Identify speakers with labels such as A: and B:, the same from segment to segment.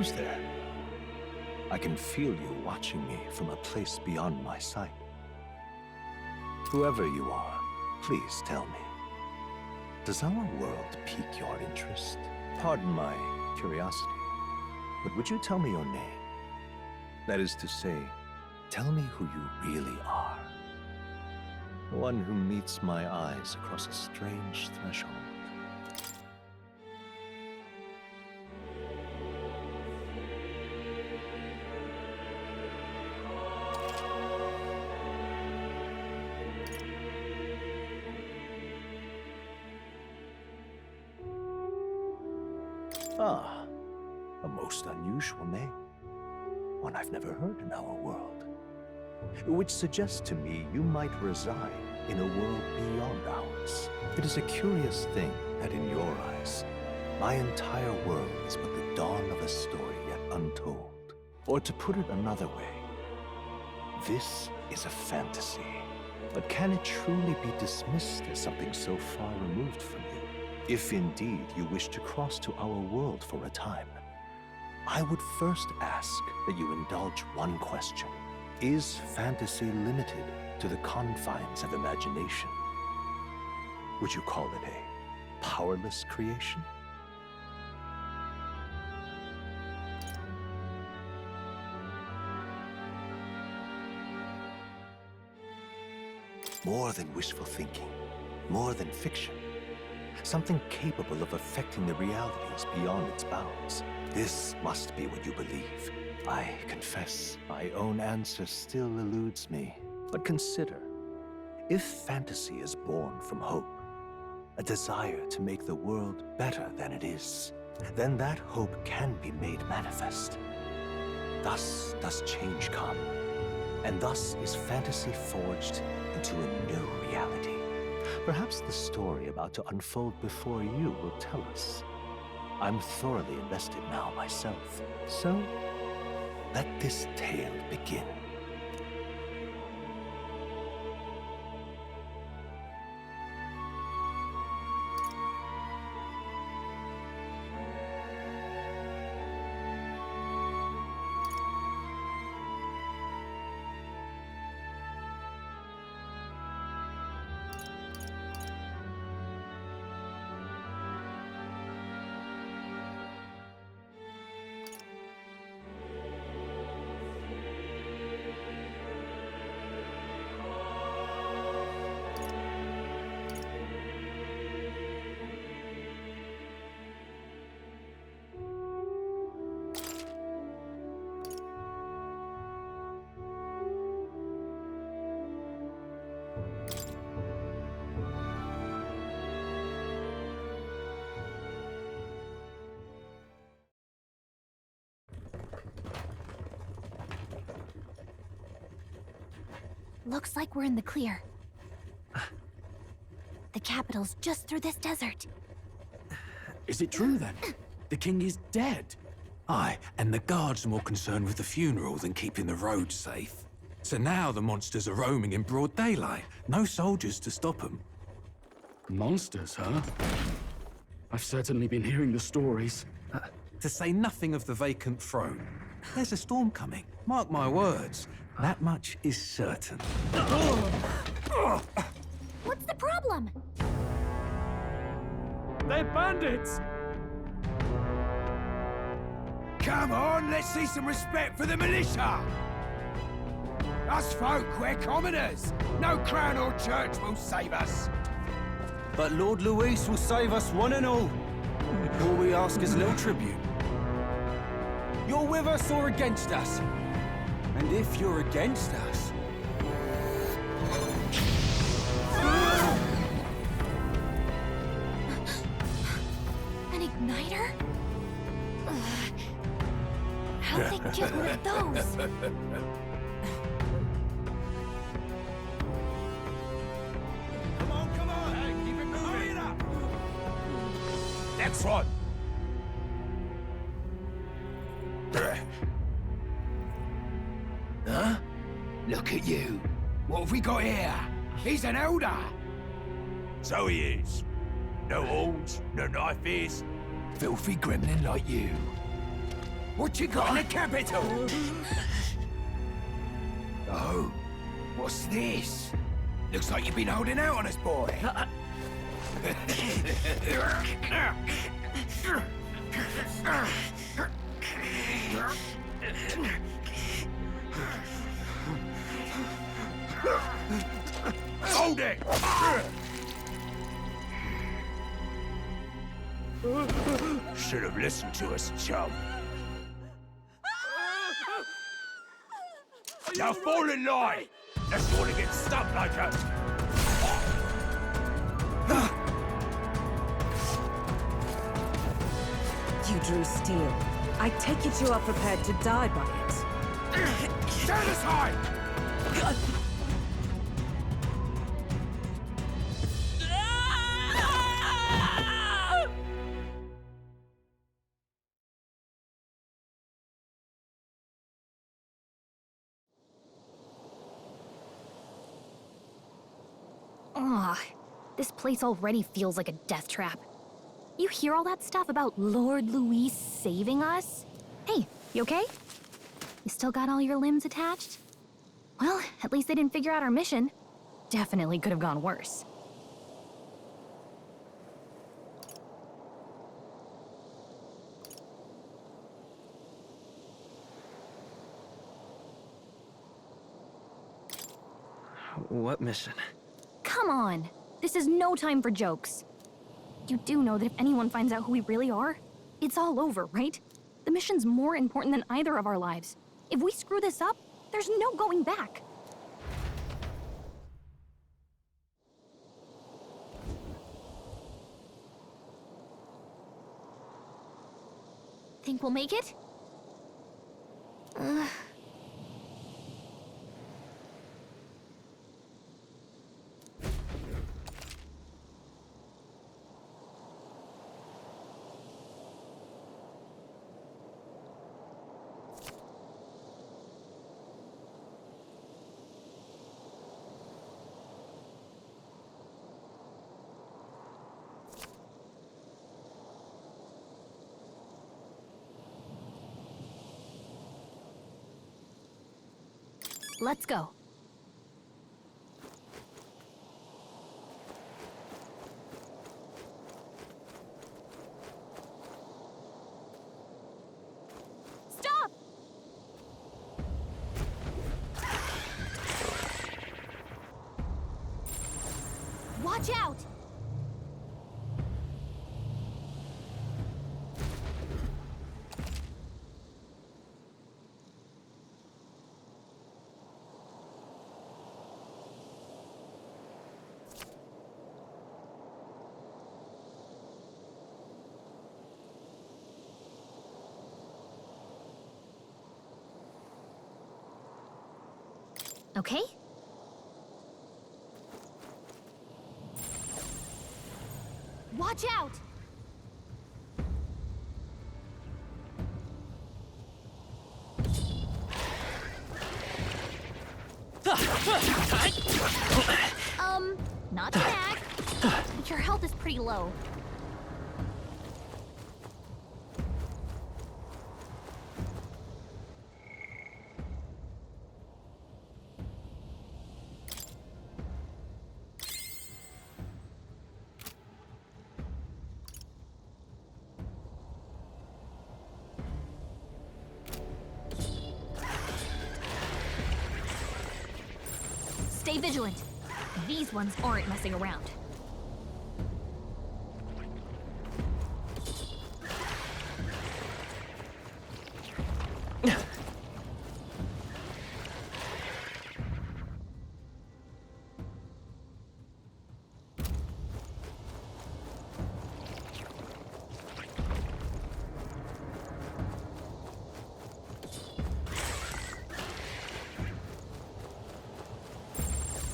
A: Who's there? I can feel you watching me from a place beyond my sight. Whoever you are, please tell me. Does our world pique your interest? Pardon my curiosity, but would you tell me your name? That is to say, tell me who you really are. One who meets my eyes across a strange threshold. Ah, a most unusual name. One I've never heard in our world. Which suggests to me you might reside in a world beyond ours. It is a curious thing that in your eyes, my entire world is but the dawn of a story yet untold. Or to put it another way, this is a fantasy. But can it truly be dismissed as something so far removed from you? If indeed you wish to cross to our world for a time, I would first ask that you indulge one question. Is fantasy limited to the confines of imagination? Would you call it a powerless creation? More than wishful thinking, more than fiction. Something capable of affecting the realities beyond its bounds. This must be what you believe. I confess, my own answer still eludes me. But consider, if fantasy is born from hope, a desire to make the world better than it is, then that hope can be made manifest. Thus does change come, and thus is fantasy forged into a new reality. Perhaps the story about to unfold before you will tell us. I'm thoroughly invested now myself, so let this tale begin.
B: Looks like we're in the clear. The capital's just through this desert.
C: Is it true then? The king is dead? Aye, and the guards are more concerned with the funeral than keeping the roads safe. So now the monsters are roaming in broad daylight. No soldiers to stop them.
D: Monsters, huh? I've certainly been hearing the stories.
C: To say nothing of the vacant throne. There's a storm coming. Mark my words. That much is certain.
B: What's the problem?
D: They're bandits!
E: Come on, let's see some respect for the militia! Us folk, we're commoners. No crown or church will save us.
F: But Lord Luis will save us one and all. All we ask is a little tribute. You're with us or against us? And if you're against us...
B: An igniter? How'd they get one of those?
E: Come on, hey, keep it moving. Hurry it up. Next one. Huh? Look at you. What have we got here? He's an elder. So he is. No horns, no knife is. Filthy gremlin like you. What you got in the capital? Oh, what's this? Looks like you've been holding out on us, boy. Hold it! Should have listened to us, chum. Now fall in line! Let's want to get stuck like a...
G: You drew steel. I take it you are prepared to die by it.
E: Stand aside!
B: Ugh, this place already feels like a death trap. You hear all that stuff about Lord Luis saving us? Hey, you okay? You still got all your limbs attached? Well, at least they didn't figure out our mission. Definitely could have gone worse.
F: What mission?
B: Come on! This is no time for jokes. You do know that if anyone finds out who we really are, it's all over, right? The mission's more important than either of our lives. If we screw this up, there's no going back. Think we'll make it? Let's go. Stop! Watch out! Okay? Watch out! Not back. But your health is pretty low. Stay vigilant. These ones aren't messing around.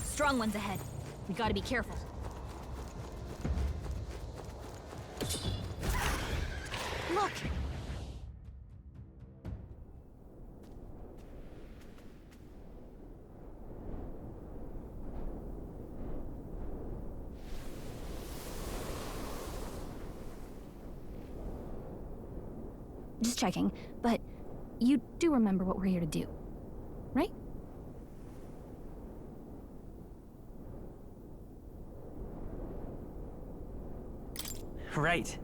B: Strong ones ahead. We gotta be careful. Look! Just checking, but you do remember what we're here to do, right?
H: Right.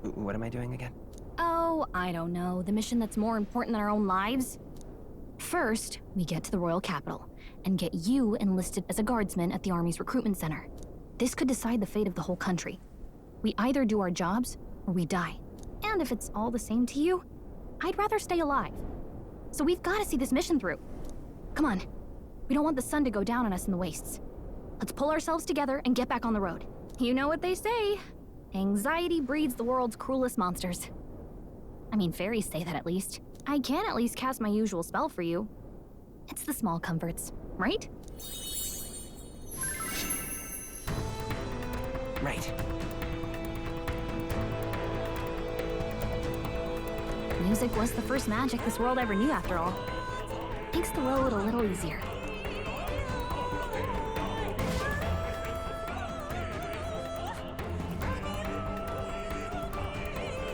H: What am I doing again?
B: Oh, I don't know. The mission that's more important than our own lives? First, we get to the royal capital and get you enlisted as a guardsman at the army's recruitment center. This could decide the fate of the whole country. We either do our jobs or we die. And if it's all the same to you, I'd rather stay alive. So we've got to see this mission through. Come on. We don't want the sun to go down on us in the wastes. Let's pull ourselves together and get back on the road. You know what they say. Anxiety breeds the world's cruelest monsters. I mean, fairies say that at least. I can at least cast my usual spell for you. It's the small comforts, right?
H: Right.
B: Music was the first magic this world ever knew, after all. Makes the road a little easier.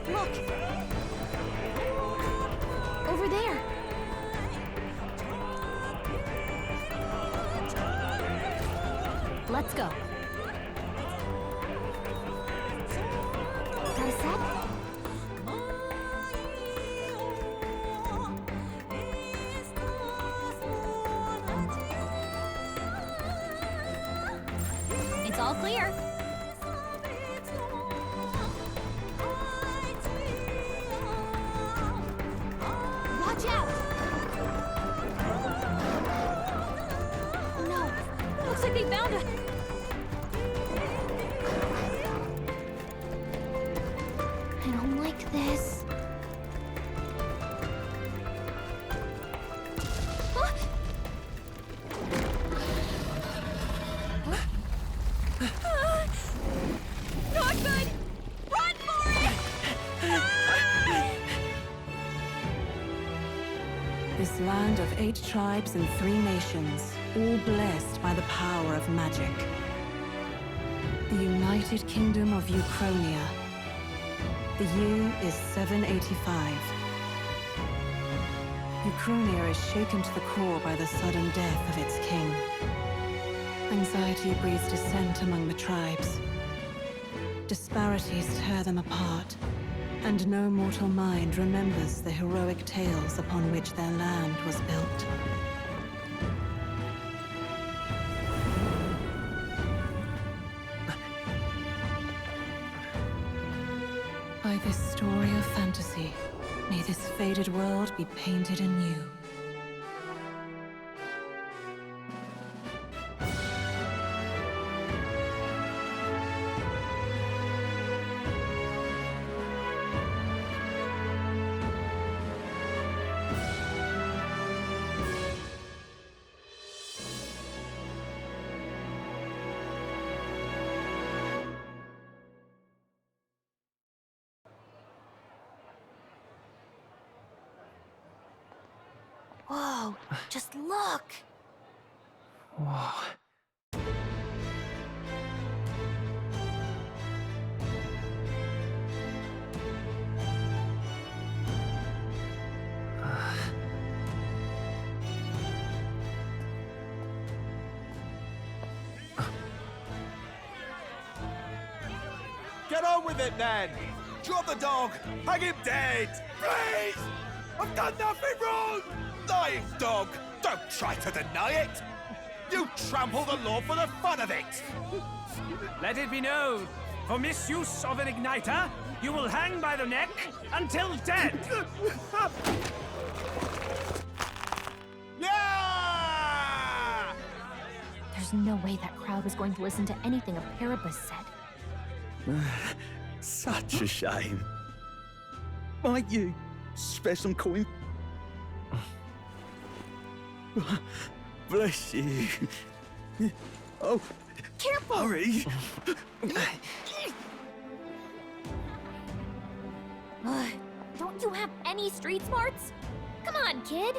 B: Look! Over there! Let's go. Got a set? It's all clear. Watch out! Oh no! Looks like they found us! I don't like this. Ah! Ah! Not good! Run for it! Ah!
G: This land of 8 tribes and 3 nations, all blessed by the power of magic. The United Kingdom of Uchronia. The year is 785. Uchronia is shaken to the core by the sudden death of its king. Anxiety breeds dissent among the tribes. Disparities tear them apart, and no mortal mind remembers the heroic tales upon which their land was built. By this story of fantasy, may this faded world be painted anew.
B: Whoa, just look!
H: Whoa.
E: Get on with it, then! Drop the dog! Hang him dead! Please! I've done nothing wrong! Lying dog! Don't try to deny it! You trample the law for the fun of it!
I: Let it be known, for misuse of an igniter, you will hang by the neck until dead!
E: Yeah!
B: There's no way that crowd was going to listen to anything a Paribus said.
J: Such a shame. Might you spare some coin? Bless you. Oh,
B: Careful!
J: hurry.
B: Don't you have any street smarts? Come on, kid!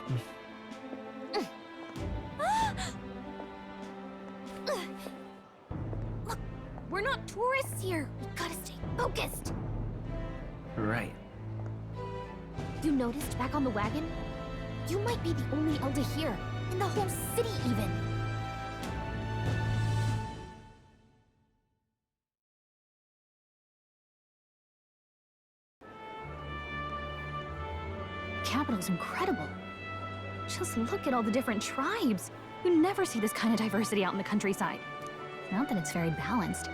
B: Look, we're not tourists here. We gotta stay focused.
H: Right.
B: You noticed back on the wagon? You might be the only elder here, in the whole city even. Capital's incredible. Just look at all the different tribes. You never see this kind of diversity out in the countryside. Not that it's very balanced.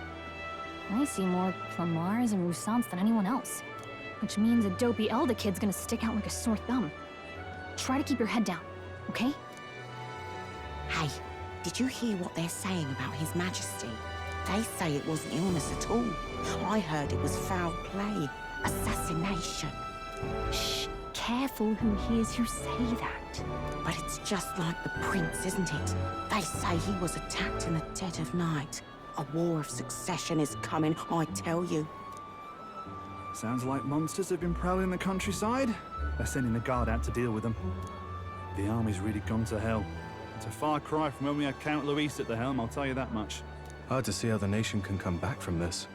B: I see more Plamars and Roussants than anyone else. Which means a dopey Elder kid's gonna stick out like a sore thumb. Try to keep your head down, okay?
K: Hey, did you hear what they're saying about His Majesty? They say it wasn't illness at all. I heard it was foul play, assassination.
B: Shh, careful who hears you say that.
K: But it's just like the prince, isn't it? They say he was attacked in the dead of night. A war of succession is coming, I tell you.
L: Sounds like monsters have been prowling the countryside. They're sending the guard out to deal with them. The army's really gone to hell. It's a far cry from when we had Count Luis at the helm, I'll tell you that much.
M: Hard to see how the nation can come back from this.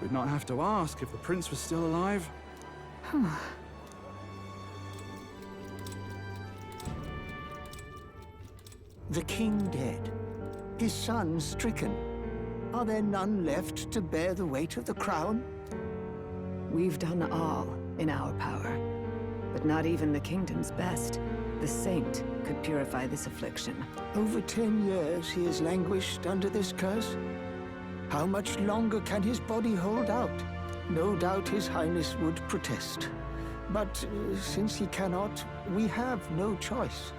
L: We'd not have to ask if the prince was still alive.
N: The king dead, his son stricken. Are there none left to bear the weight of the crown?
O: We've done all in our power, but not even the kingdom's best. The saint could purify this affliction.
N: Over 10 years he has languished under this curse. How much longer can his body hold out? No doubt his highness would protest. But since he cannot, we have no choice.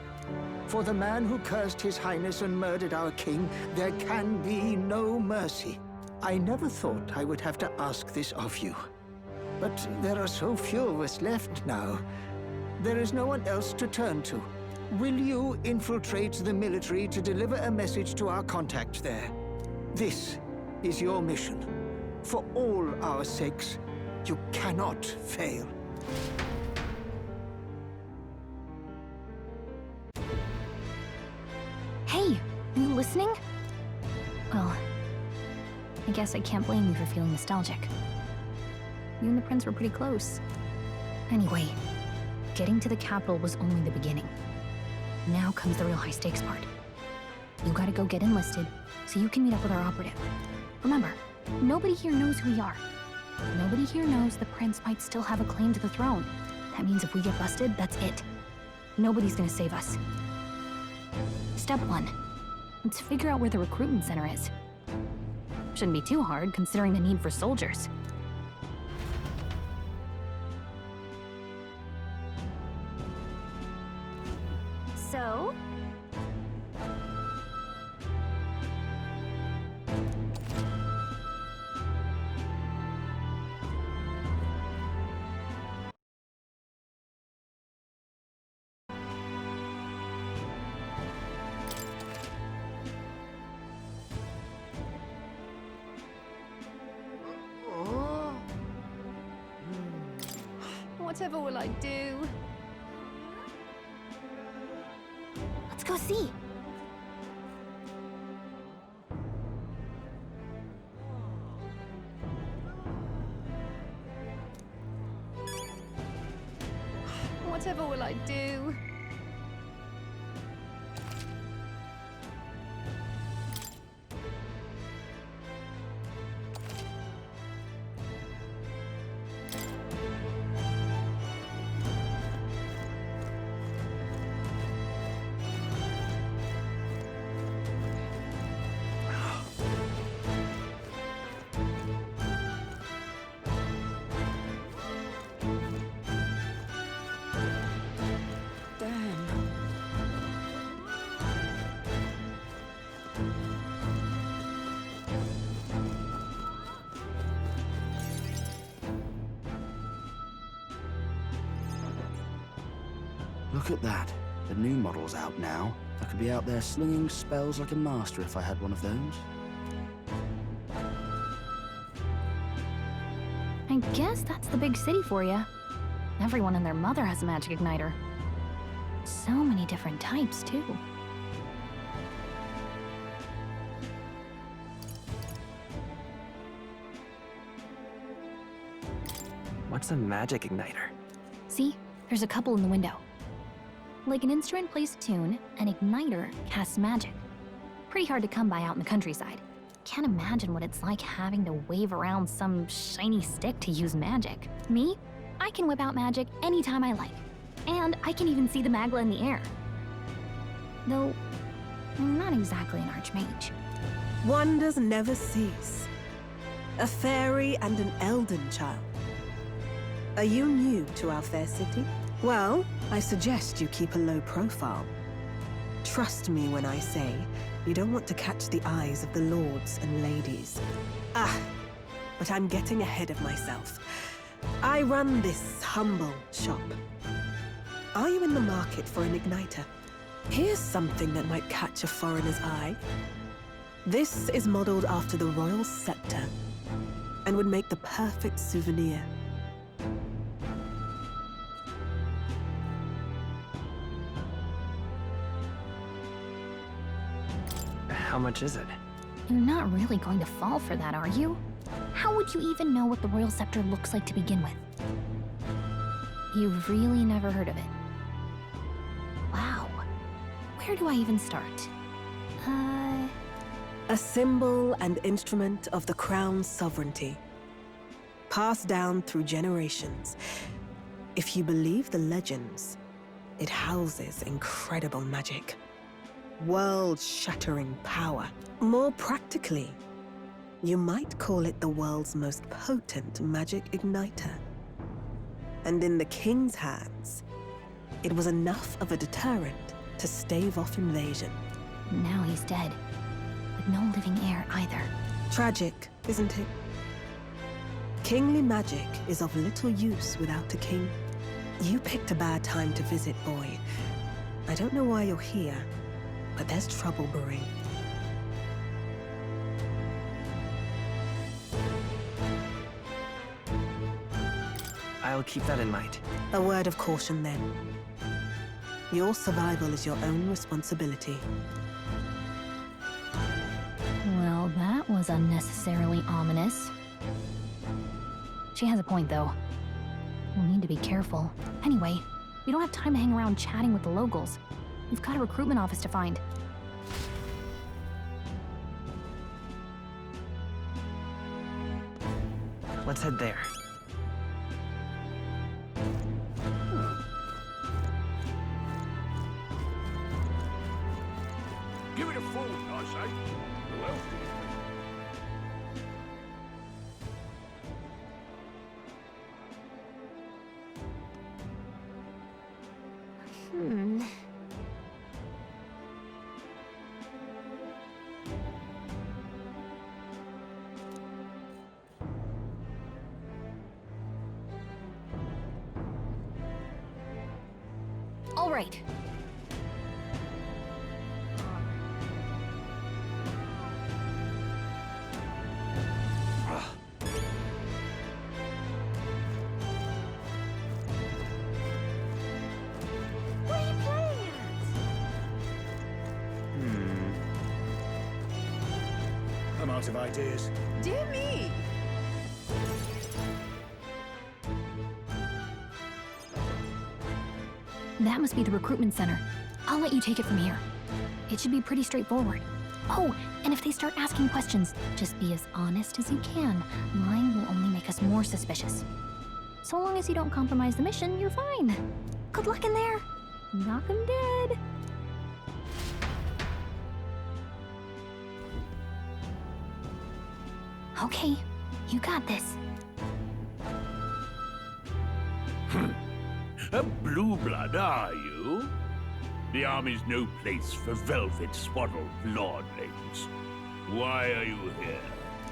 N: For the man who cursed his highness and murdered our king, there can be no mercy. I never thought I would have to ask this of you. But there are so few of us left now. There is no one else to turn to. Will you infiltrate the military to deliver a message to our contact there? This is your mission. For all our sakes, you cannot fail.
B: Hey, are you listening? Well, I guess I can't blame you for feeling nostalgic. You and the prince were pretty close. Anyway, getting to the capital was only the beginning. Now comes the real high-stakes part. You gotta go get enlisted, so you can meet up with our operative. Remember, nobody here knows who we are. Nobody here knows the prince might still have a claim to the throne. That means if we get busted, that's it. Nobody's gonna save us. Step 1. Let's figure out where the recruitment center is. Shouldn't be too hard, considering the need for soldiers. So?
O: Whatever will I do?
B: Let's go see.
O: Whatever will I do?
P: Look at that. The new model's out now. I could be out there slinging spells like a master if I had one of those.
B: I guess that's the big city for you. Everyone and their mother has a magic igniter. So many different types, too.
H: What's a magic igniter?
B: See? There's a couple in the window. Like an instrument plays a tune, an igniter casts magic. Pretty hard to come by out in the countryside. Can't imagine what it's like having to wave around some shiny stick to use magic. Me? I can whip out magic anytime I like. And I can even see the Magla in the air. Though, I'm not exactly an archmage.
Q: Wonders never cease. A fairy and an elden child. Are you new to our fair city? Well, I suggest you keep a low profile. Trust me when I say you don't want to catch the eyes of the lords and ladies. But I'm getting ahead of myself. I run this humble shop. Are you in the market for an igniter? Here's something that might catch a foreigner's eye. This is modeled after the royal scepter and would make the perfect souvenir.
H: How much is it?
B: You're not really going to fall for that, are you? How would you even know what the royal scepter looks like to begin with? You've really never heard of it. Wow. Where do I even start?
Q: A symbol and instrument of the crown's sovereignty. Passed down through generations. If you believe the legends, it houses incredible magic. World-shattering power. More practically, you might call it the world's most potent magic igniter. And in the king's hands, it was enough of a deterrent to stave off invasion.
B: Now he's dead, with no living heir either.
Q: Tragic, isn't it? Kingly magic is of little use without a king. You picked a bad time to visit, boy. I don't know why you're here, but there's trouble brewing.
H: I'll keep that in mind.
Q: A word of caution, then. Your survival is your own responsibility.
B: Well, that was unnecessarily ominous. She has a point, though. We'll need to be careful. Anyway, we don't have time to hang around chatting with the locals. We've got a recruitment office to find.
H: Let's head there.
I: Give it a fold, I say. Who else?
B: All right.
K: What are you playing at?
E: I'm out of ideas.
K: Dear me!
B: That must be the recruitment center. I'll let you take it from here. It should be pretty straightforward. Oh, and if they start asking questions, just be as honest as you can. Lying will only make us more suspicious. So long as you don't compromise the mission, you're fine. Good luck in there. Knock 'em dead. Okay, you got this.
R: A blue blood, are you? The army's no place for velvet-swaddled lordlings. Why are you here?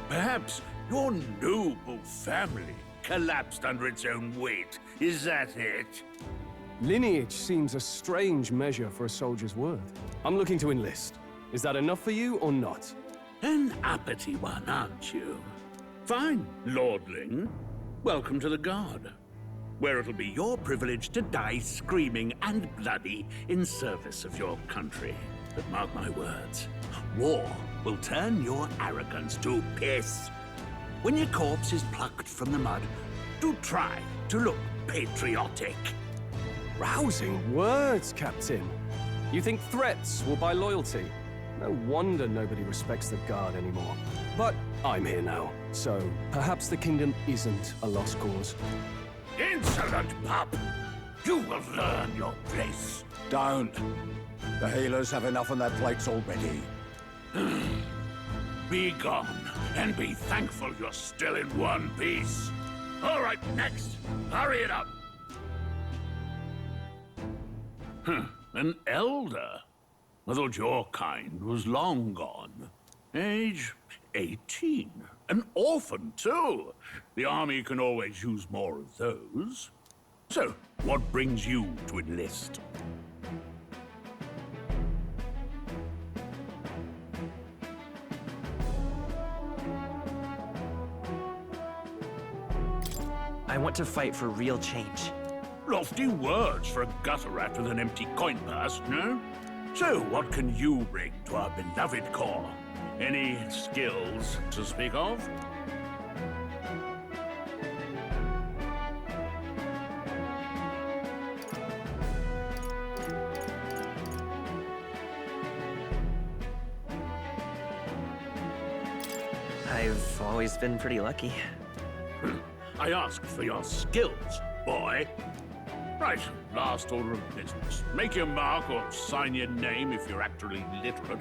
R: Perhaps your noble family collapsed under its own weight. Is that it?
S: Lineage seems a strange measure for a soldier's worth. I'm looking to enlist. Is that enough for you or not?
R: An uppity one, aren't you? Fine, lordling. Welcome to the Guard, where it'll be your privilege to die screaming and bloody in service of your country. But mark my words, war will turn your arrogance to piss. When your corpse is plucked from the mud, do try to look patriotic.
S: Rousing words, Captain. You think threats will buy loyalty? No wonder nobody respects the Guard anymore. But I'm here now, so perhaps the kingdom isn't a lost cause.
R: Insolent pup! You will learn your place.
E: Don't. The healers have enough on their plates already.
R: Be gone, and be thankful you're still in one piece. All right, next. Hurry it up. An elder? I thought your kind was long gone. Age 18. An orphan, too. The army can always use more of those. So, what brings you to enlist?
H: I want to fight for real change.
R: Lofty words for a gutter rat with an empty coin purse, no? So, what can you bring to our beloved corps? Any skills to speak of?
H: I've always been pretty lucky.
R: I asked for your skills, boy. Right, last order of business. Make your mark or sign your name if you're actually literate.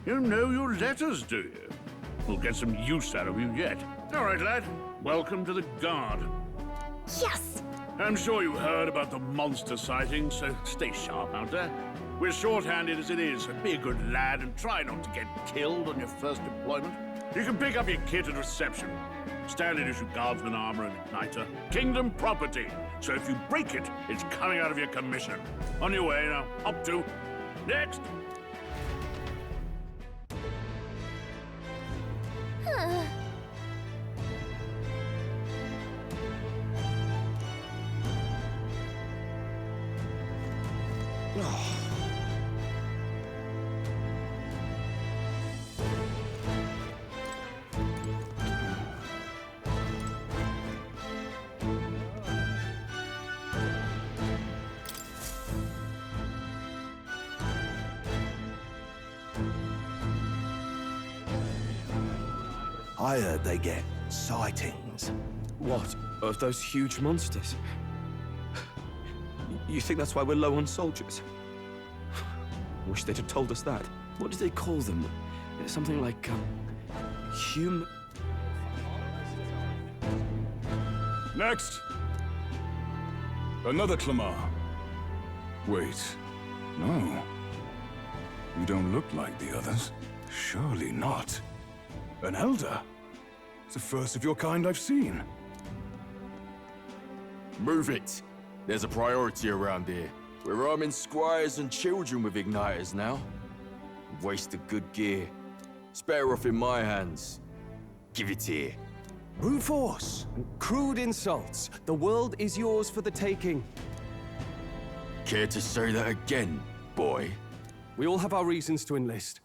R: You know your letters, do you? We'll get some use out of you yet. All right, lad. Welcome to the Guard.
B: Yes!
R: I'm sure you heard about the monster sightings, so stay sharp out there. We're short-handed as it is, so be a good lad and try not to get killed on your first deployment. You can pick up your kit at reception. Standard issue guardsman armor and igniter. Kingdom property. So if you break it, it's coming out of your commission. On your way now. Up to. Next.
A: I heard they get sightings.
T: What? Of those huge monsters? You think that's why we're low on soldiers? Wish they'd have told us that. What did they call them? Something like,
U: Next! Another Clamar. Wait. No. You don't look like the others. Surely not. An elder? It's the first of your kind I've seen.
V: Move it. There's a priority around here. We're arming squires and children with igniters now. Waste of good gear. It's better off in my hands. Give it here.
S: Brute force and crude insults. The world is yours for the taking.
V: Care to say that again, boy?
S: We all have our reasons to enlist.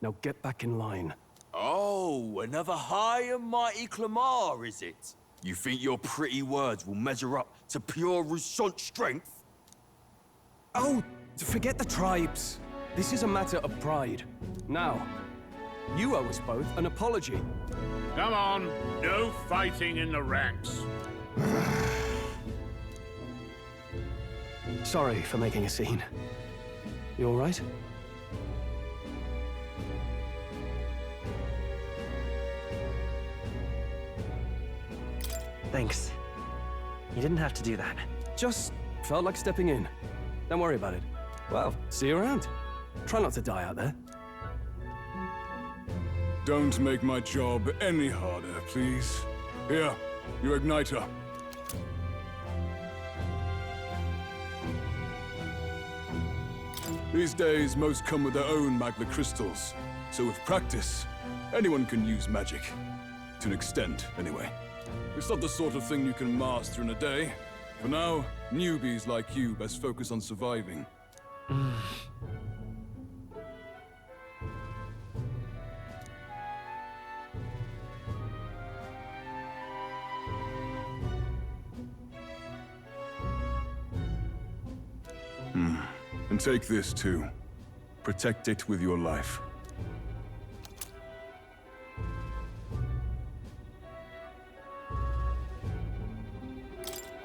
S: Now get back in line.
V: Oh, another high and mighty Clamar, is it? You think your pretty words will measure up to pure Roussant strength?
S: Oh, forget the tribes. This is a matter of pride. Now, you owe us both an apology.
R: Come on, no fighting in the ranks.
S: Sorry for making a scene. You all right?
H: Thanks. You didn't have to do that.
S: Just felt like stepping in. Don't worry about it. Well, see you around. Try not to die out there.
U: Don't make my job any harder, please. Here, your igniter. These days, most come with their own magna crystals. So with practice, anyone can use magic. To an extent, anyway. It's not the sort of thing you can master in a day. For now, newbies like you best focus on surviving. And take this too. Protect it with your life.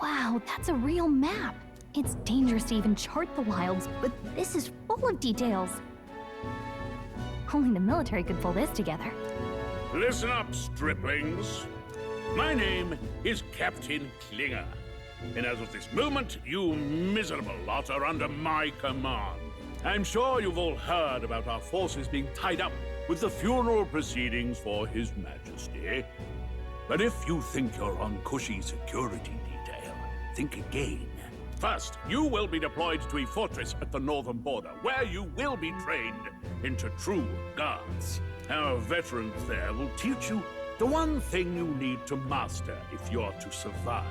B: Wow, that's a real map. It's dangerous to even chart the wilds, but this is full of details. Only the military could pull this together.
R: Listen up, striplings. My name is Captain Klinger. And as of this moment, you miserable lot are under my command. I'm sure you've all heard about our forces being tied up with the funeral proceedings for His Majesty. But if you think you're on cushy security detail, think again. First, you will be deployed to a fortress at the northern border, where you will be trained into true guards. Our veterans there will teach you the one thing you need to master if you're to survive.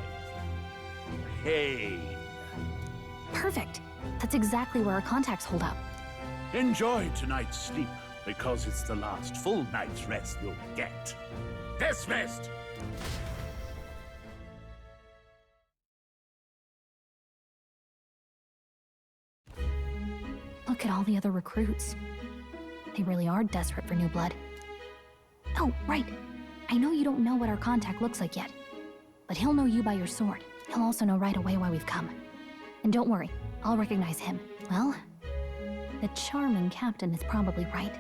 R: Pain.
B: Perfect. That's exactly where our contacts hold up.
R: Enjoy tonight's sleep, because it's the last full night's rest you'll get. Dismissed!
B: Look at all the other recruits. They really are desperate for new blood. Oh, right. I know you don't know what our contact looks like yet, but he'll know you by your sword. He'll also know right away why we've come. And don't worry, I'll recognize him. Well, the charming captain is probably right.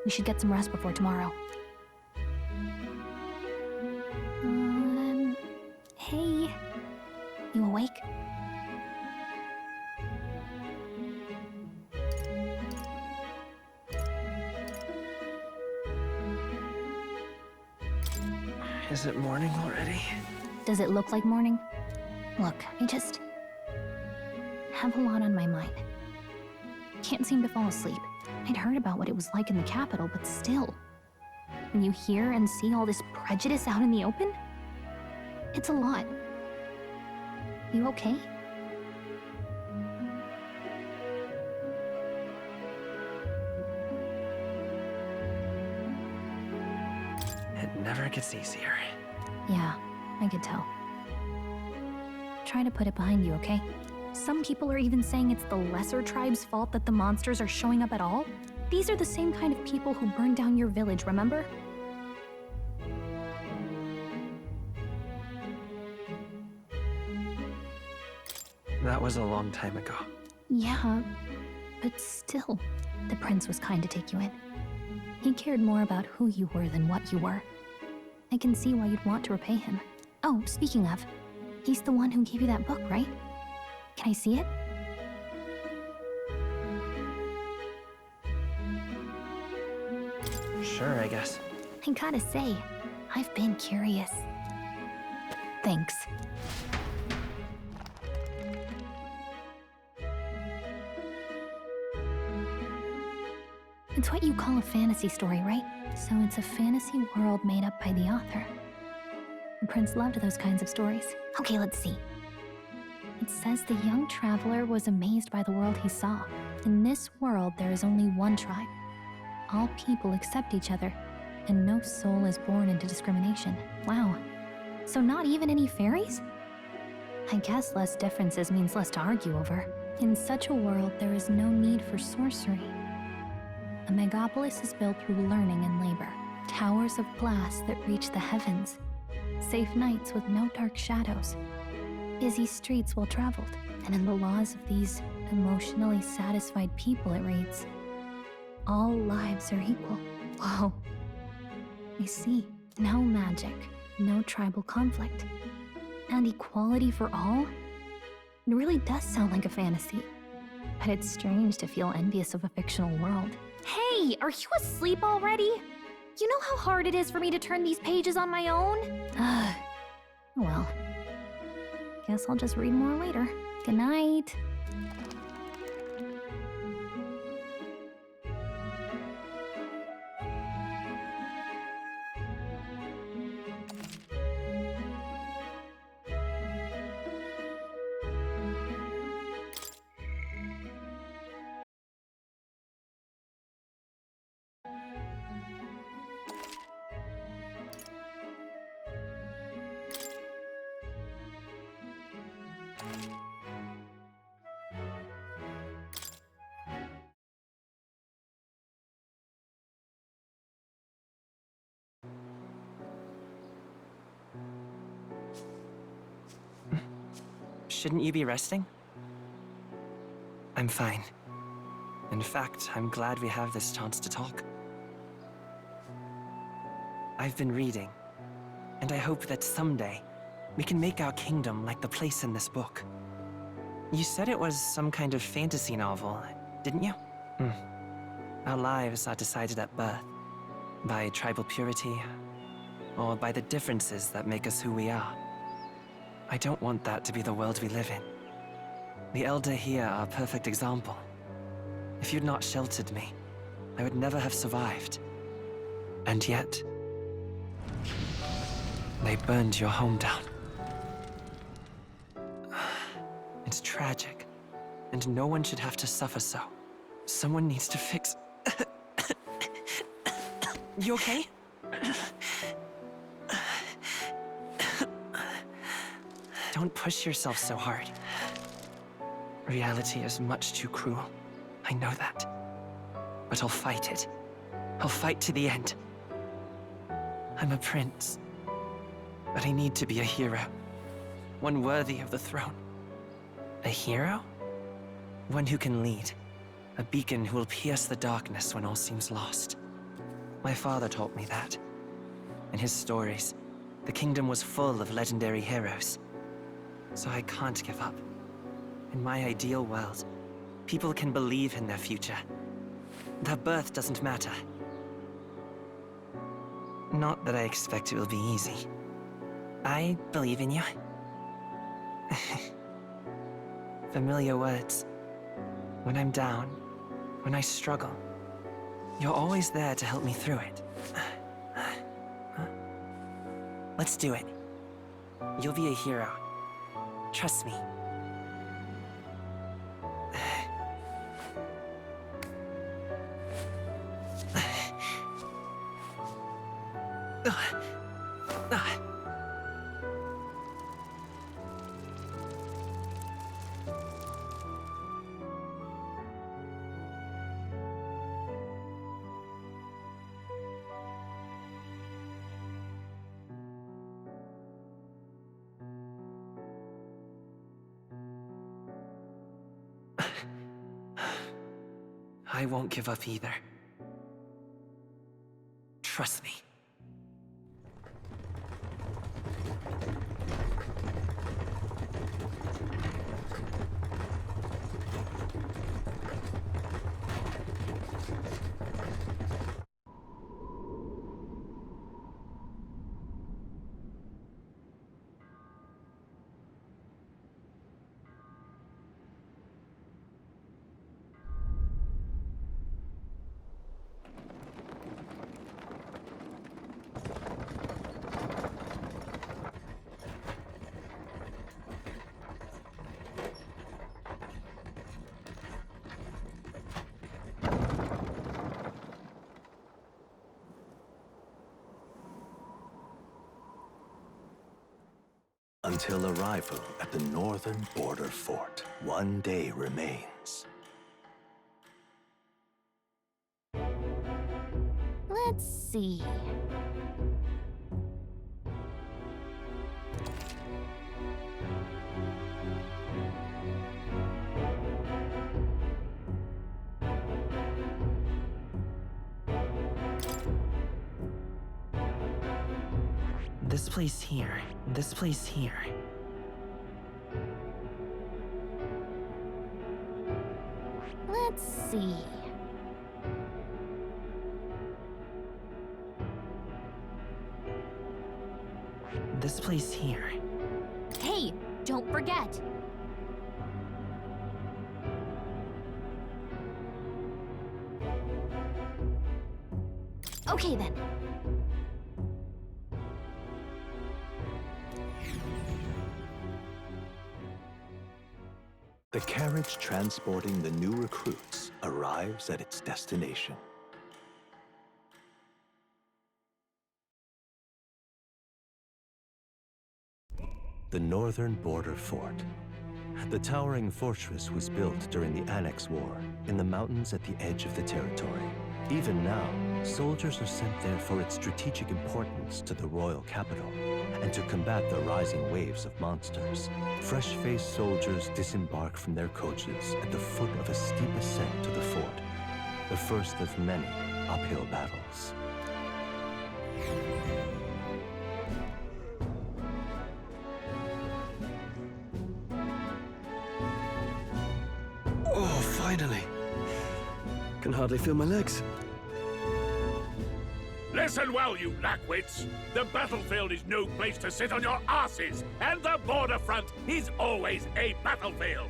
B: We should get some rest before tomorrow. Hey. You awake?
H: Is it morning already?
B: Does it look like morning? Look, I just have a lot on my mind. Can't seem to fall asleep. I'd heard about what it was like in the capital, but still. When you hear and see all this prejudice out in the open, it's a lot. You okay?
H: It never gets easier.
B: Yeah, I could tell. Try to put it behind you, okay? Some people are even saying it's the lesser tribe's fault that the monsters are showing up at all. These are the same kind of people who burned down your village, remember?
H: That was a long time ago.
B: Yeah, but still, the prince was kind to take you in. He cared more about who you were than what you were. I can see why you'd want to repay him. Oh, speaking of, he's the one who gave you that book, right? Can I see it?
H: Sure, I guess.
B: I gotta say, I've been curious. Thanks. It's what you call a fantasy story, right? So it's a fantasy world made up by the author. The prince loved those kinds of stories. Okay, let's see. It says the young traveler was amazed by the world he saw. In this world, there is only one tribe. All people accept each other, and no soul is born into discrimination. Wow. So not even any fairies? I guess less differences means less to argue over. In such a world, there is no need for sorcery. A megapolis is built through learning and labor. Towers of glass that reach the heavens. Safe nights with no dark shadows. Busy streets well traveled. And in the laws of these emotionally satisfied people, it reads, all lives are equal. Whoa. I see. No magic, no tribal conflict, and equality for all? It really does sound like a fantasy. But it's strange to feel envious of a fictional world. Hey, are you asleep already? You know how hard it is for me to turn these pages on my own? Well, guess I'll just read more later. Good night.
H: Shouldn't you be resting? I'm fine. In fact, I'm glad we have this chance to talk. I've been reading, and I hope that someday we can make our kingdom like the place in this book. You said it was some kind of fantasy novel, didn't you? Our lives are decided at birth, by tribal purity, or by the differences that make us who we are. I don't want that to be the world we live in. The Elder here are a perfect example. If you'd not sheltered me, I would never have survived. And yet, they burned your home down. It's tragic, and no one should have to suffer so. Someone needs to fix... You okay? Don't push yourself so hard. Reality is much too cruel. I know that. But I'll fight it. I'll fight to the end. I'm a prince. But I need to be a hero. One worthy of the throne. A hero? One who can lead. A beacon who will pierce the darkness when all seems lost. My father taught me that. In his stories, the kingdom was full of legendary heroes. So I can't give up. In my ideal world, people can believe in their future. Their birth doesn't matter. Not that I expect it will be easy. I believe in you. Familiar words. When I'm down, when I struggle, you're always there to help me through it. Let's do it. You'll be a hero. Trust me. I won't give up either. Trust me.
A: Until arrival at the northern border fort, one day remains.
B: Let's see.
H: This place here. This place here.
B: Let's see.
H: This place here.
B: Hey, don't forget. Okay then.
A: The carriage transporting the new recruits arrives at its destination. The northern border fort. The towering fortress was built during the Annex War in the mountains at the edge of the territory. Even now, soldiers are sent there for its strategic importance to the royal capital and to combat the rising waves of monsters. Fresh-faced soldiers disembark from their coaches at the foot of a steep ascent to the fort, the first of many uphill battles.
T: Oh, finally. Can hardly feel my legs.
R: Listen well, you lackwits. The battlefield is no place to sit on your asses, and the border front is always a battlefield.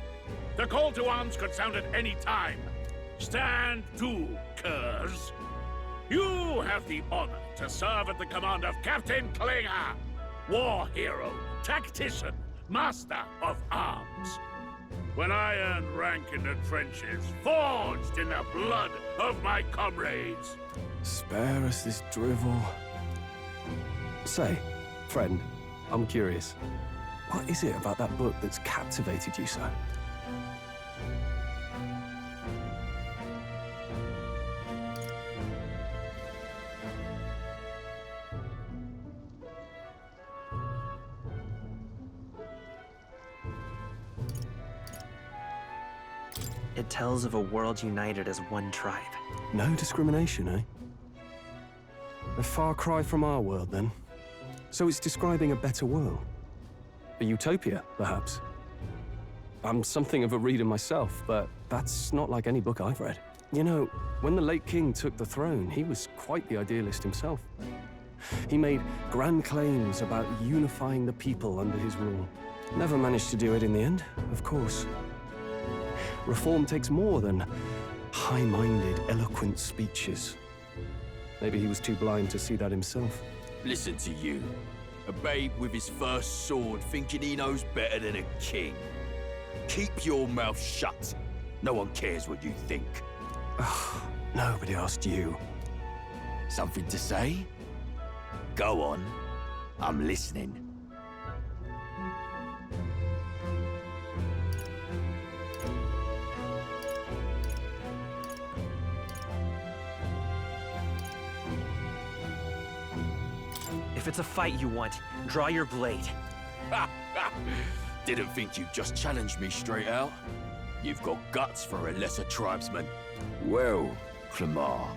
R: The call to arms could sound at any time. Stand to, curs. You have the honor to serve at the command of Captain Klinger, war hero, tactician, master of arms. When I earned rank in the trenches, forged in the blood of my comrades.
S: Spare us this drivel. Say, friend, I'm curious. What is it about that book that's captivated you so?
H: It tells of a world united as one tribe.
S: No discrimination, eh? A far cry from our world, then. So it's describing a better world. A utopia, perhaps. I'm something of a reader myself, but that's not like any book I've read. You know, when the late king took the throne, he was quite the idealist himself. He made grand claims about unifying the people under his rule. Never managed to do it in the end, of course. Reform takes more than high-minded, eloquent speeches. Maybe he was too blind to see that himself.
V: Listen to you. A babe with his first sword thinking he knows better than a king. Keep your mouth shut. No one cares what you think.
S: Nobody asked you.
V: Something to say? Go on. I'm listening.
H: If it's a fight you want, draw your blade.
V: Didn't think you'd just challenge me straight out. You've got guts for a lesser tribesman. Well, Clemar,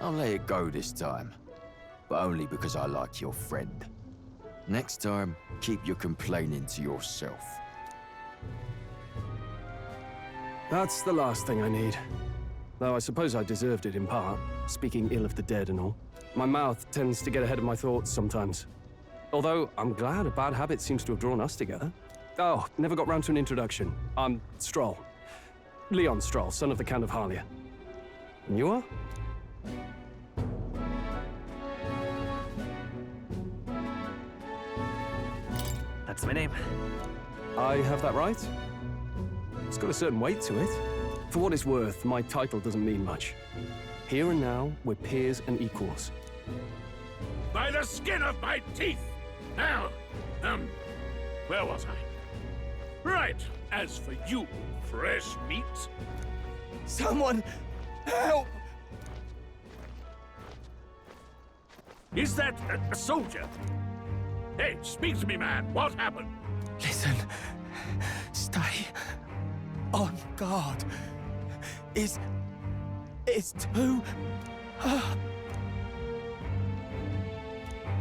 V: I'll let it go this time. But only because I like your friend. Next time, keep your complaining to yourself.
S: That's the last thing I need. Though I suppose I deserved it in part, speaking ill of the dead and all. My mouth tends to get ahead of my thoughts sometimes. Although, I'm glad a bad habit seems to have drawn us together. Oh, never got round to an introduction. I'm Stroll. Leon Stroll, son of the Count of Harlia. And you are?
H: That's my name.
S: I have that right? It's got a certain weight to it. For what it's worth, my title doesn't mean much. Here and now, we're peers and equals.
R: By the skin of my teeth! Now, where was I? Right, as for you, fresh meat.
E: Someone, help!
R: Is that a soldier? Hey, speak to me, man. What happened?
E: Listen, stay on guard. It's too...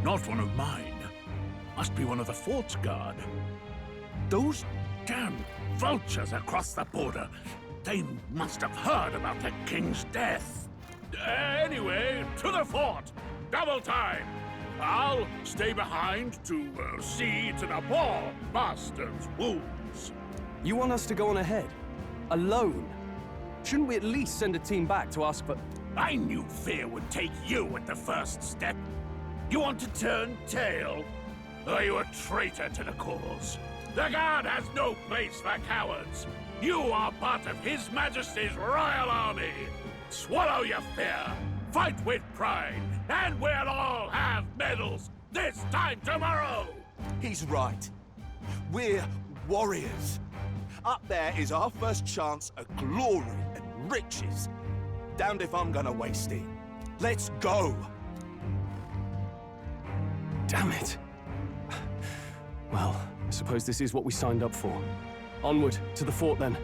R: Not one of mine. Must be one of the fort's guard. Those damn vultures across the border. They must have heard about the king's death. Anyway, to the fort. Double time. I'll stay behind to see to the poor bastard's wounds.
S: You want us to go on ahead? Alone? Shouldn't we at least send a team back to ask for...
R: I knew fear would take you at the first step. You want to turn tail? Are you a traitor to the cause? The Guard has no place for cowards. You are part of His Majesty's Royal Army. Swallow your fear, fight with pride, and we'll all have medals this time tomorrow.
E: He's right. We're warriors. Up there is our first chance at glory and riches. Damned if I'm gonna waste it. Let's go!
S: Damn it. Well, I suppose this is what we signed up for. Onward, to the fort then.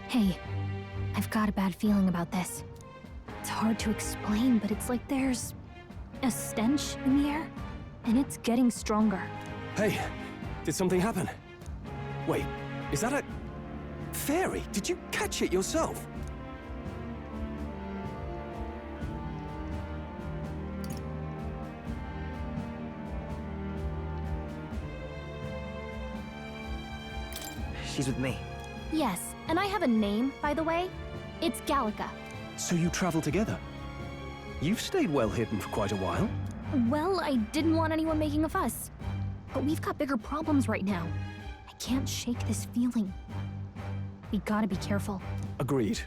B: Hey, I've got a bad feeling about this. It's hard to explain, but it's like there's a stench in the air, and it's getting stronger.
S: Hey, did something happen? Wait, is that a fairy? Did you catch it yourself?
C: She's with me.
B: Yes, and I have a name, by the way. It's Gallica.
S: So you travel together? You've stayed well hidden for quite a while.
B: Well, I didn't want anyone making a fuss. But we've got bigger problems right now. I can't shake this feeling. We gotta be careful.
S: Agreed.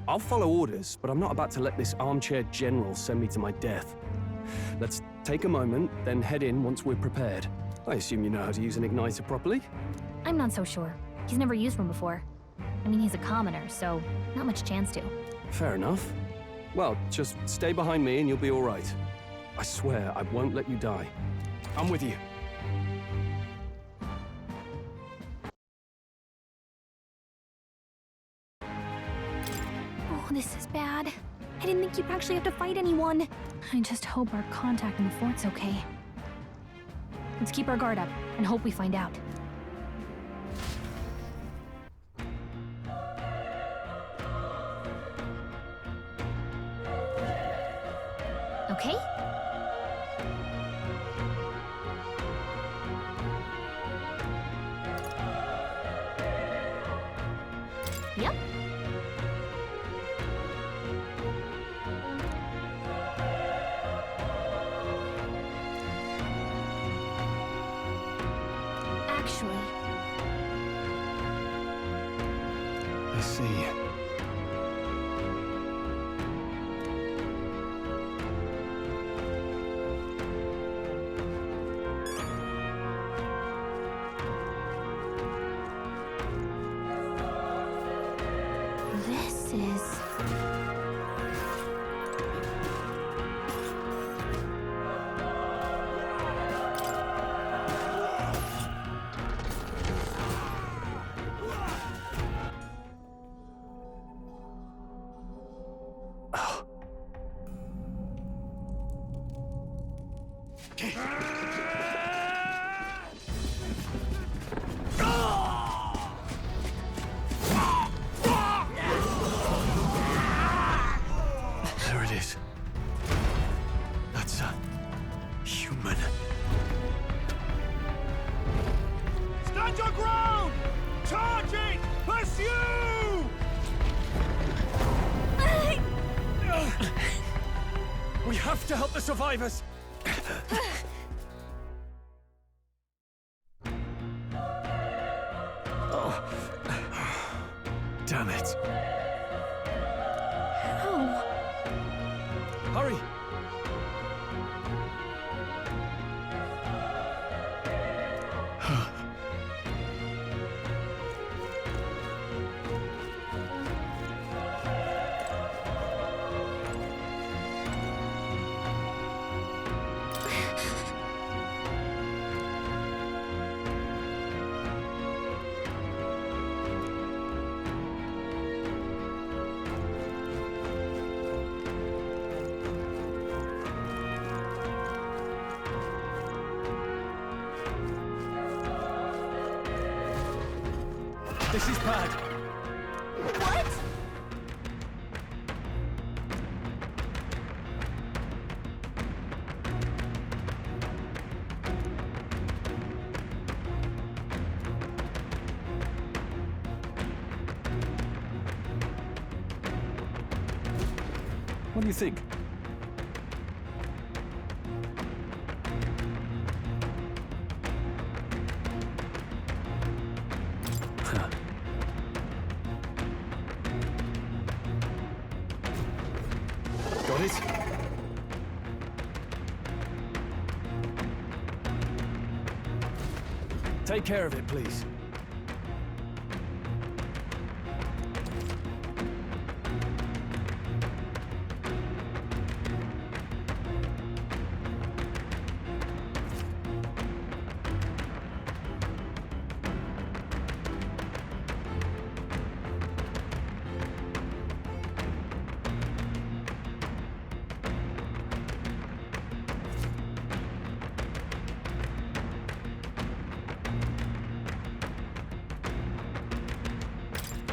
S: I'll follow orders, but I'm not about to let this armchair general send me to my death. Let's take a moment, then head in once we're prepared. I assume you know how to use an igniter properly?
B: I'm not so sure. He's never used one before. I mean, he's a commoner, so not much chance to.
S: Fair enough. Well, just stay behind me and you'll be all right. I swear I won't let you die. I'm with you.
B: Oh, this is bad. I didn't think you'd actually have to fight anyone. I just hope our contact in the fort's okay. Let's keep our guard up and hope we find out. Okay? Yep. Actually,
S: I see.
B: this is...
S: There it is. That's a human.
E: Stand your ground! Charging! Pursue!
S: We have to help the survivors! Oh. Damn it.
B: How?
S: Hurry! This is bad.
B: What?
S: What do you think? Got it? Take care of it, please.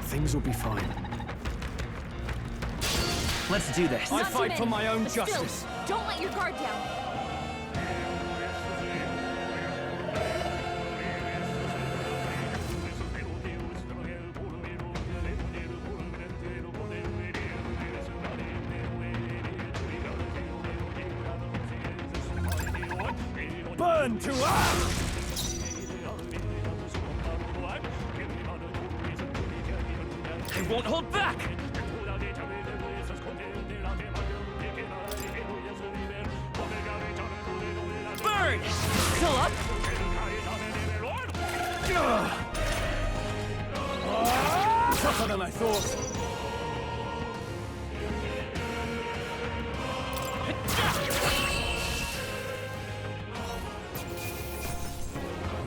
S: Things will be fine.
H: Let's do this.
S: I
B: Not too
S: fight for
B: many,
S: my own
B: but still,
S: justice.
B: Don't let your guard down.
S: Burn to ash!
H: I won't hold back! Burn! Still up?
S: Tougher than I thought.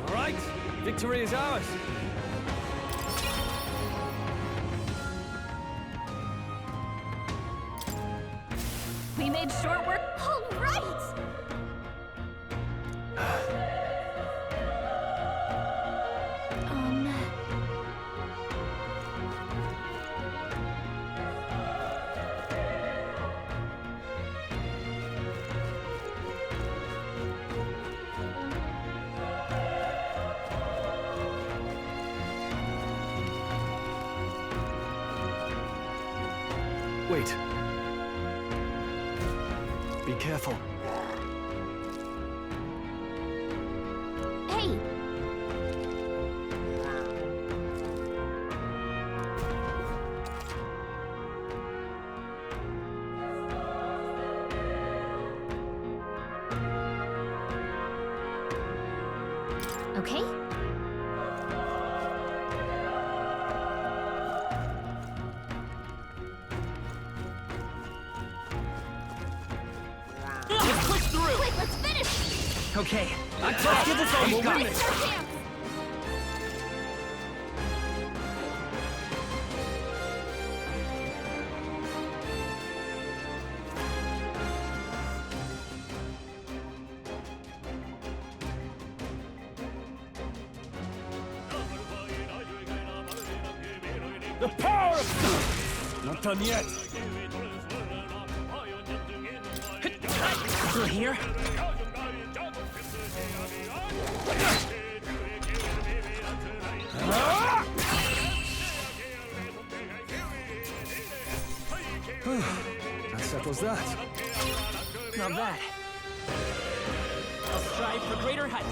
S: All right, victory is ours.
B: We made short work. All right.
S: Wait. Be careful.
B: Hey. Okay.
H: Push through!
B: Quick, let's finish.
H: Okay.
S: Let's give this all
H: You've got
S: winning.
H: this.
S: The power of... Not done yet.
H: Still here?
S: That settles that.
H: Not bad. I'll strive for greater heights.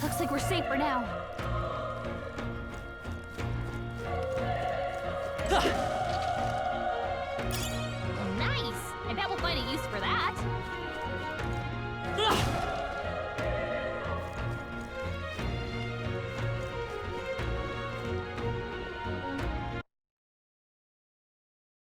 B: Looks like we're safe for now.
H: Huh.